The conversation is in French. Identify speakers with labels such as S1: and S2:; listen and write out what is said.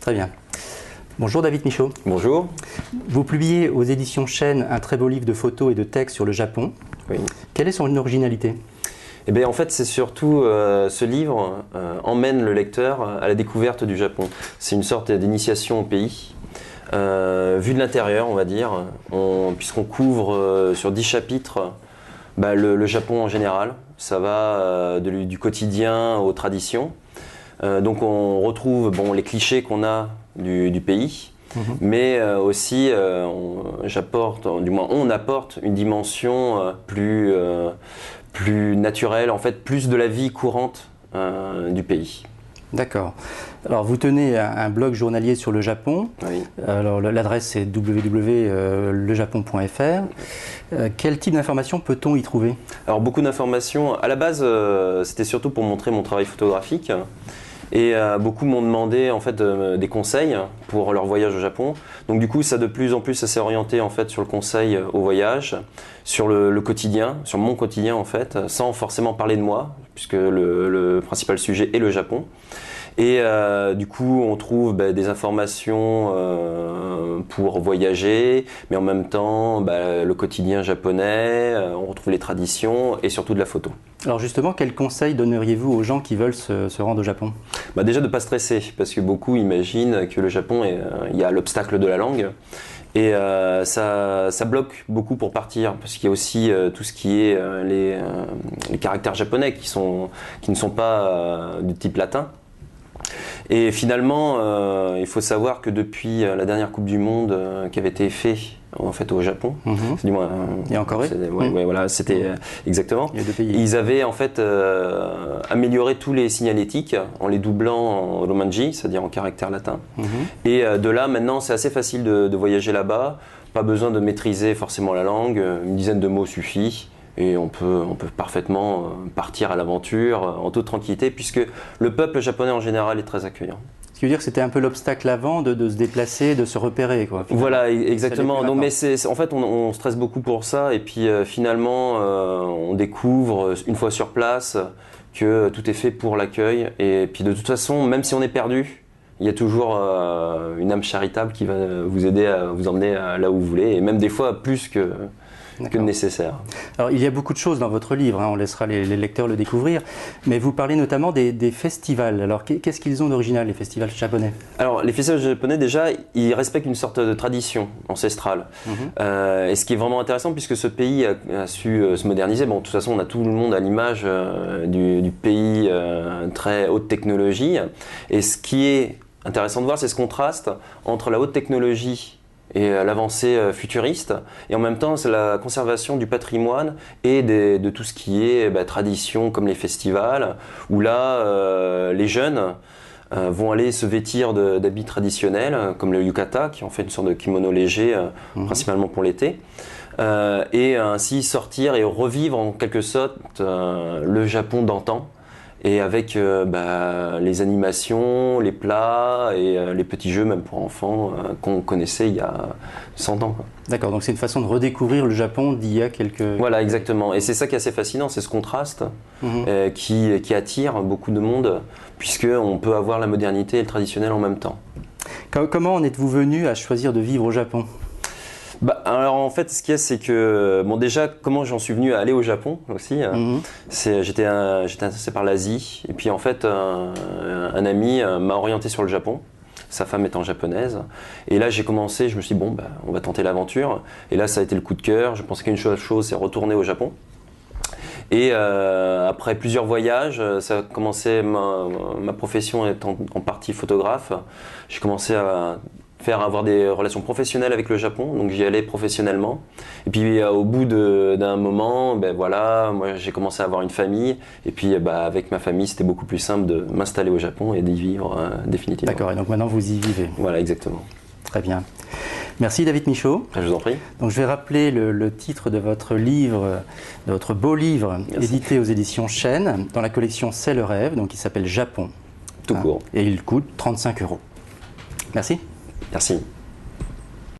S1: Très bien. Bonjour David Michaud.
S2: Bonjour.
S1: Vous publiez aux éditions Chênes un très beau livre de photos et de textes sur le Japon.
S2: Oui.
S1: Quelle est son originalité?
S2: Eh bien, en fait, c'est surtout ce livre emmène le lecteur à la découverte du Japon. C'est une sorte d'initiation au pays. Vu de l'intérieur, on va dire, puisqu'on couvre sur 10 chapitres le Japon en général. Ça va du quotidien aux traditions. Donc on retrouve les clichés qu'on a du pays, mais aussi on apporte une dimension plus naturelle, en fait plus de la vie courante du pays.
S1: D'accord. Alors vous tenez un blog journalier sur le Japon.
S2: Oui.
S1: Alors l'adresse c'est www.lejapon.fr. Quel type d'informations peut-on y trouver?
S2: Alors beaucoup d'informations. À la base, c'était surtout pour montrer mon travail photographique. Et beaucoup m'ont demandé en fait des conseils pour leur voyage au Japon. Donc du coup, ça de plus en plus, ça s'est orienté en fait sur le conseil au voyage, sur le quotidien, sur mon quotidien en fait, sans forcément parler de moi, puisque le principal sujet est le Japon. Et du coup, on trouve des informations pour voyager, mais en même temps, le quotidien japonais, on retrouve les traditions et surtout de la photo.
S1: Alors justement, quels conseils donneriez-vous aux gens qui veulent se rendre au Japon?
S2: Déjà de ne pas stresser, parce que beaucoup imaginent que le Japon, il y a l'obstacle de la langue. Et ça bloque beaucoup pour partir, parce qu'il y a aussi tout ce qui est les caractères japonais qui ne sont pas du type latin. Et finalement, il faut savoir que depuis la dernière Coupe du Monde qui avait été faite en fait au Japon,
S1: du moins, et en Corée,
S2: voilà, c'était exactement.
S1: Il y a 2 pays.
S2: Ils avaient en fait amélioré tous les signalétiques en les doublant en romanji, c'est-à-dire en caractère latin. Et de là, maintenant, c'est assez facile de voyager là-bas. Pas besoin de maîtriser forcément la langue, une dizaine de mots suffit. Et on peut parfaitement partir à l'aventure en toute tranquillité, puisque le peuple japonais en général est très accueillant.
S1: Ce qui veut dire que c'était un peu l'obstacle avant de se déplacer, de se repérer, quoi.
S2: Voilà, exactement. Donc, mais en fait, on stresse beaucoup pour ça, et puis finalement, on découvre une fois sur place que tout est fait pour l'accueil. Et puis de toute façon, même si on est perdu, il y a toujours une âme charitable qui va vous aider à vous emmener là où vous voulez, et même des fois plus que nécessaire.
S1: Alors il y a beaucoup de choses dans votre livre, on laissera les lecteurs le découvrir, mais vous parlez notamment des festivals. Alors qu'est-ce qu'ils ont d'original, les festivals japonais?
S2: Alors les festivals japonais, déjà, ils respectent une sorte de tradition ancestrale. Et ce qui est vraiment intéressant, puisque ce pays a su se moderniser. Bon, de toute façon, on a tout le monde à l'image du pays très haute technologie. Et ce qui est intéressant de voir, c'est ce contraste entre la haute technologie et l'avancée futuriste, et en même temps c'est la conservation du patrimoine et de tout ce qui est tradition, comme les festivals, où là les jeunes vont aller se vêtir d'habits traditionnels, comme le yukata, qui est en fait une sorte de kimono léger, principalement pour l'été, et ainsi sortir et revivre en quelque sorte le Japon d'antan. Et avec les animations, les plats et les petits jeux, même pour enfants, qu'on connaissait il y a 100 ans.
S1: D'accord, donc c'est une façon de redécouvrir le Japon d'il y a quelques...
S2: Voilà, exactement. Et c'est ça qui est assez fascinant, c'est ce contraste qui attire beaucoup de monde, puisqu'on peut avoir la modernité et le traditionnel en même temps.
S1: Comment en êtes-vous venu à choisir de vivre au Japon ?
S2: Alors en fait, ce qu'il y a, c'est que déjà, comment j'en suis venu à aller au Japon aussi, j'étais intéressé par l'Asie, et puis en fait un ami m'a orienté sur le Japon, sa femme étant japonaise, et là j'ai commencé, je me suis dit on va tenter l'aventure, et là ça a été le coup de cœur. Je pensais qu'une seule chose, c'est retourner au Japon. Et après plusieurs voyages, ça a commencé, ma profession étant en partie photographe, j'ai commencé à avoir des relations professionnelles avec le Japon, donc j'y allais professionnellement. Et puis au bout d'un moment, moi j'ai commencé à avoir une famille, et puis avec ma famille c'était beaucoup plus simple de m'installer au Japon et d'y vivre définitivement.
S1: D'accord, et donc maintenant vous y vivez.
S2: Voilà, exactement.
S1: Très bien. Merci David Michaud.
S2: Je vous en prie.
S1: Donc je vais rappeler le titre de votre livre, de votre beau livre, édité aux éditions Chênes, dans la collection C'est le rêve, donc il s'appelle Japon.
S2: Tout court.
S1: Et il coûte 35 €. Merci.
S2: Merci.